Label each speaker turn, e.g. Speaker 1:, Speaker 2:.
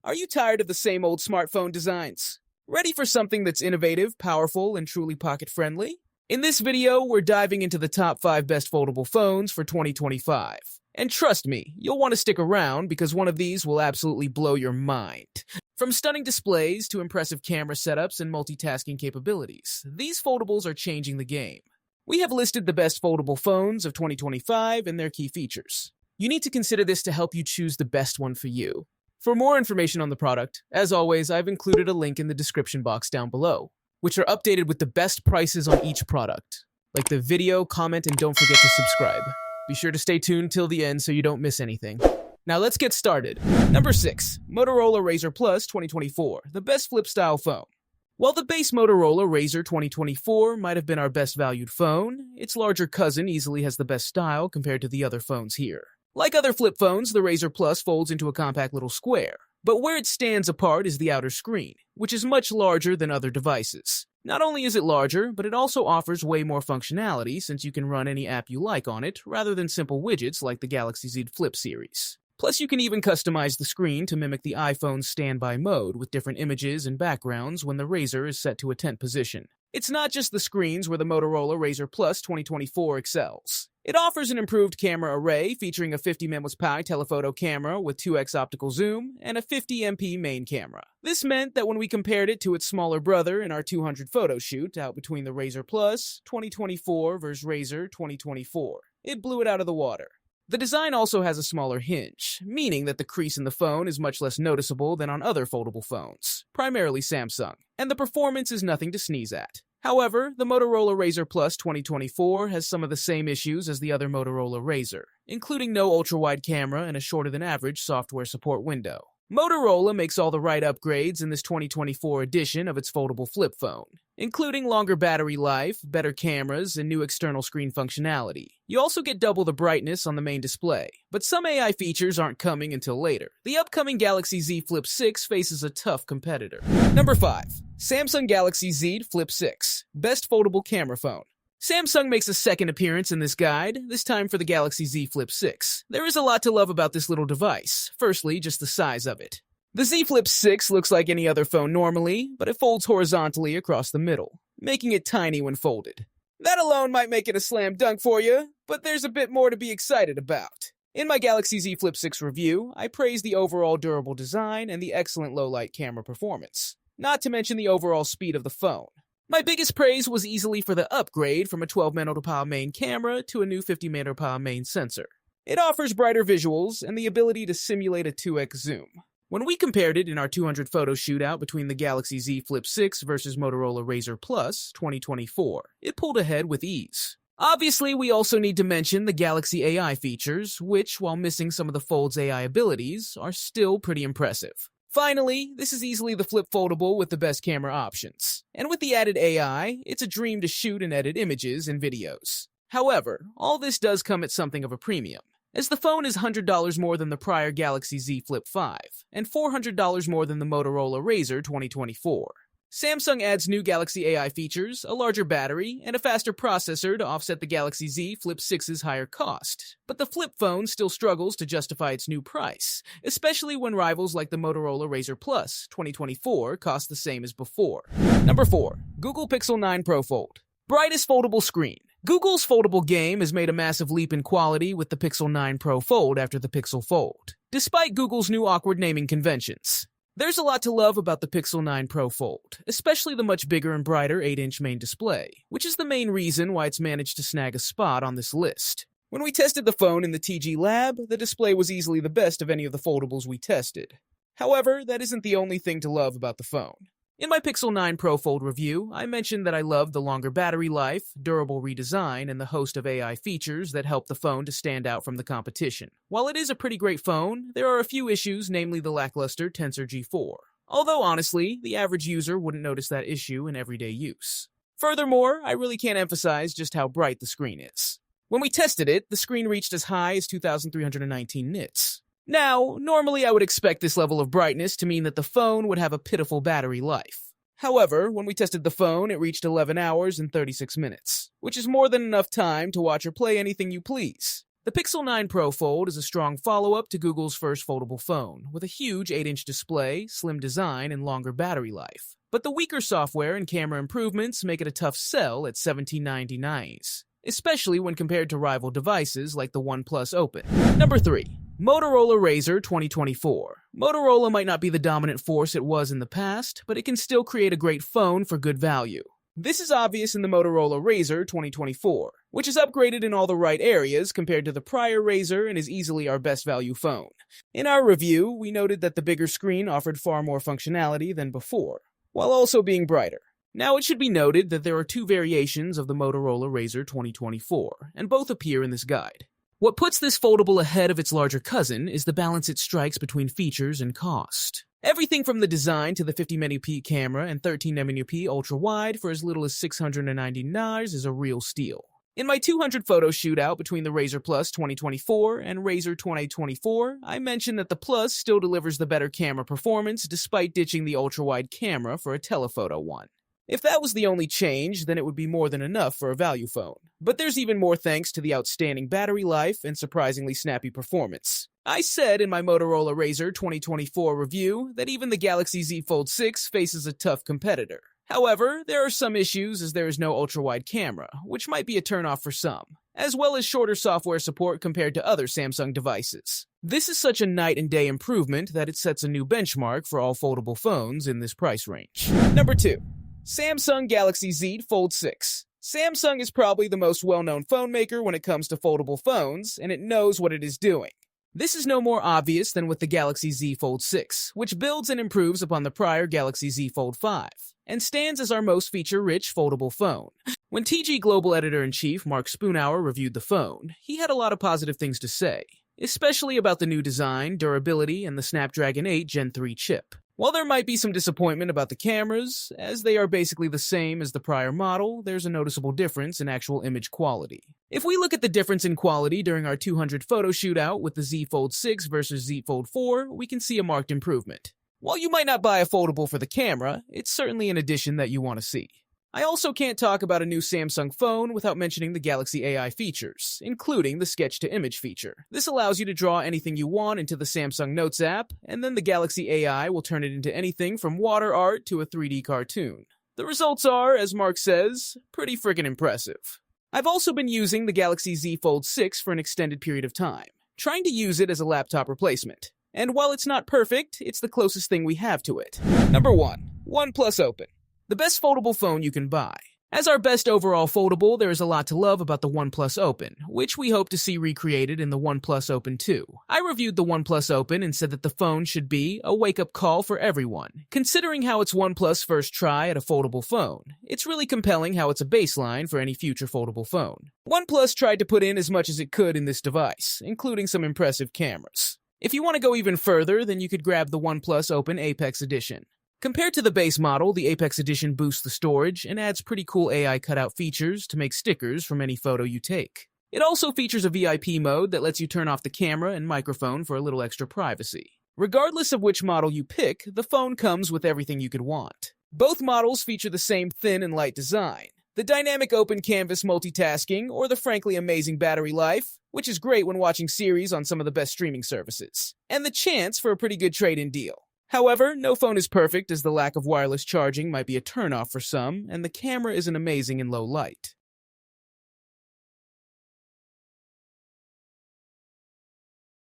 Speaker 1: Are you tired of the same old smartphone designs? Ready for something that's innovative, powerful, and truly pocket-friendly? In this video, we're diving into the top 5 best foldable phones for 2025. And trust me, you'll want to stick around because one of these will absolutely blow your mind. From stunning displays to impressive camera setups and multitasking capabilities, these foldables are changing the game. We have listed the best foldable phones of 2025 and their key features. You need to consider this to help you choose the best one for you. For more information on the product, as always, I've included a link in the description box down below, which are updated with the best prices on each product. Like the video, comment, and don't forget to subscribe. Be sure to stay tuned till the end so you don't miss anything. Now let's get started. Number 6. Motorola Razr Plus 2024, the best flip-style phone. While the base Motorola Razr 2024 might have been our best valued phone, its larger cousin easily has the best style compared to the other phones here. Like other flip phones, the Razr Plus folds into a compact little square, but where it stands apart is the outer screen, which is much larger than other devices. Not only is it larger, but it also offers way more functionality since you can run any app you like on it rather than simple widgets like the Galaxy Z Flip series. Plus, you can even customize the screen to mimic the iPhone's standby mode with different images and backgrounds when the Razr is set to a tent position. It's not just the screens where the Motorola Razr Plus 2024 excels. It offers an improved camera array featuring a 50-megapixel telephoto camera with 2x optical zoom and a 50MP main camera. This meant that when we compared it to its smaller brother in our 200 photo shoot out between the Razr Plus 2024 versus Razr 2024, it blew it out of the water. The design also has a smaller hinge, meaning that the crease in the phone is much less noticeable than on other foldable phones, primarily Samsung, and the performance is nothing to sneeze at. However, the Motorola Razr Plus 2024 has some of the same issues as the other Motorola Razr, including no ultra-wide camera and a shorter-than-average software support window. Motorola makes all the right upgrades in this 2024 edition of its foldable flip phone, including longer battery life, better cameras, and new external screen functionality. You also get double the brightness on the main display, but some AI features aren't coming until later. The upcoming Galaxy Z Flip 6 faces a tough competitor. Number 5. Samsung Galaxy Z Flip 6, best foldable camera phone. Samsung makes a second appearance in this guide, this time for the Galaxy Z Flip 6. There is a lot to love about this little device. Firstly, just the size of it. The Z Flip 6 looks like any other phone normally, but it folds horizontally across the middle, making it tiny when folded. That alone might make it a slam dunk for you, but there's a bit more to be excited about. In my Galaxy Z Flip 6 review, I praised the overall durable design and the excellent low-light camera performance, not to mention the overall speed of the phone. My biggest praise was easily for the upgrade from a 12-megapixel main camera to a new 50-megapixel main sensor. It offers brighter visuals and the ability to simulate a 2x zoom. When we compared it in our 200 photo shootout between the Galaxy Z Flip 6 versus Motorola Razr Plus 2024, it pulled ahead with ease. Obviously, we also need to mention the Galaxy AI features, which, while missing some of the Fold's AI abilities, are still pretty impressive. Finally, this is easily the flip foldable with the best camera options. And with the added AI, it's a dream to shoot and edit images and videos. However, all this does come at something of a premium, as the phone is $100 more than the prior Galaxy Z Flip 5, and $400 more than the Motorola Razr 2024. Samsung adds new Galaxy AI features, a larger battery, and a faster processor to offset the Galaxy Z Flip 6's higher cost. But the flip phone still struggles to justify its new price, especially when rivals like the Motorola Razr Plus 2024 cost the same as before. Number 4. Google Pixel 9 Pro Fold. Brightest foldable screen. Google's foldable game has made a massive leap in quality with the Pixel 9 Pro Fold after the Pixel Fold, despite Google's new awkward naming conventions. There's a lot to love about the Pixel 9 Pro Fold, especially the much bigger and brighter 8-inch main display, which is the main reason why it's managed to snag a spot on this list. When we tested the phone in the TG lab, the display was easily the best of any of the foldables we tested. However, that isn't the only thing to love about the phone. In my Pixel 9 Pro Fold review, I mentioned that I loved the longer battery life, durable redesign, and the host of AI features that help the phone to stand out from the competition. While it is a pretty great phone, there are a few issues, namely the lackluster Tensor G4. Although honestly, the average user wouldn't notice that issue in everyday use. Furthermore, I really can't emphasize just how bright the screen is. When we tested it, the screen reached as high as 2,319 nits. Now, normally I would expect this level of brightness to mean that the phone would have a pitiful battery life. However, when we tested the phone, it reached 11 hours and 36 minutes, which is more than enough time to watch or play anything you please. The Pixel 9 Pro Fold is a strong follow-up to Google's first foldable phone, with a huge 8-inch display, slim design, and longer battery life. But the weaker software and camera improvements make it a tough sell at $17.99, especially when compared to rival devices like the OnePlus Open. Number 3. Motorola Razr 2024. Motorola might not be the dominant force it was in the past, but it can still create a great phone for good value. This is obvious in the Motorola Razr 2024, which is upgraded in all the right areas compared to the prior Razr and is easily our best value phone. In our review, we noted that the bigger screen offered far more functionality than before, while also being brighter. Now it should be noted that there are 2 variations of the Motorola Razr 2024, and both appear in this guide. What puts this foldable ahead of its larger cousin is the balance it strikes between features and cost. Everything from the design to the 50-megapixel camera and 13-megapixel ultra-wide for as little as $690 is a real steal. In my 200 photo shootout between the Razr Plus 2024 and Razr 2024, I mentioned that the Plus still delivers the better camera performance despite ditching the ultra-wide camera for a telephoto one. If that was the only change, then it would be more than enough for a value phone. But there's even more thanks to the outstanding battery life and surprisingly snappy performance. I said in my Motorola Razr 2024 review that even the Galaxy Z Fold 6 faces a tough competitor. However, there are some issues as there is no ultra-wide camera, which might be a turnoff for some, as well as shorter software support compared to other Samsung devices. This is such a night and day improvement that it sets a new benchmark for all foldable phones in this price range. Number 2. Samsung Galaxy Z Fold 6. Samsung is probably the most well-known phone maker when it comes to foldable phones, and it knows what it is doing. This is no more obvious than with the Galaxy Z Fold 6, which builds and improves upon the prior Galaxy Z Fold 5, and stands as our most feature-rich foldable phone. When TG Global Editor-in-Chief Mark Spoonhour reviewed the phone, he had a lot of positive things to say, especially about the new design, durability, and the Snapdragon 8 Gen 3 chip. While there might be some disappointment about the cameras, as they are basically the same as the prior model, there's a noticeable difference in actual image quality. If we look at the difference in quality during our 200 photo shootout with the Z Fold 6 versus Z Fold 4, we can see a marked improvement. While you might not buy a foldable for the camera, it's certainly an addition that you want to see. I also can't talk about a new Samsung phone without mentioning the Galaxy AI features, including the sketch-to-image feature. This allows you to draw anything you want into the Samsung Notes app, and then the Galaxy AI will turn it into anything from water art to a 3D cartoon. The results are, as Mark says, pretty freaking impressive. I've also been using the Galaxy Z Fold 6 for an extended period of time, trying to use it as a laptop replacement. And while it's not perfect, it's the closest thing we have to it. Number 1. OnePlus Open. The best foldable phone you can buy. As our best overall foldable, there is a lot to love about the OnePlus Open, which we hope to see recreated in the OnePlus Open 2. I reviewed the OnePlus Open and said that the phone should be a wake-up call for everyone. Considering how it's OnePlus' first try at a foldable phone, it's really compelling how it's a baseline for any future foldable phone. OnePlus tried to put in as much as it could in this device, including some impressive cameras. If you want to go even further, then you could grab the OnePlus Open Apex Edition. Compared to the base model, the Apex Edition boosts the storage and adds pretty cool AI cutout features to make stickers from any photo you take. It also features a VIP mode that lets you turn off the camera and microphone for a little extra privacy. Regardless of which model you pick, the phone comes with everything you could want. Both models feature the same thin and light design, the dynamic open canvas multitasking, or the frankly amazing battery life, which is great when watching series on some of the best streaming services, and the chance for a pretty good trade-in deal. However, no phone is perfect as the lack of wireless charging might be a turnoff for some, and the camera isn't amazing in low light.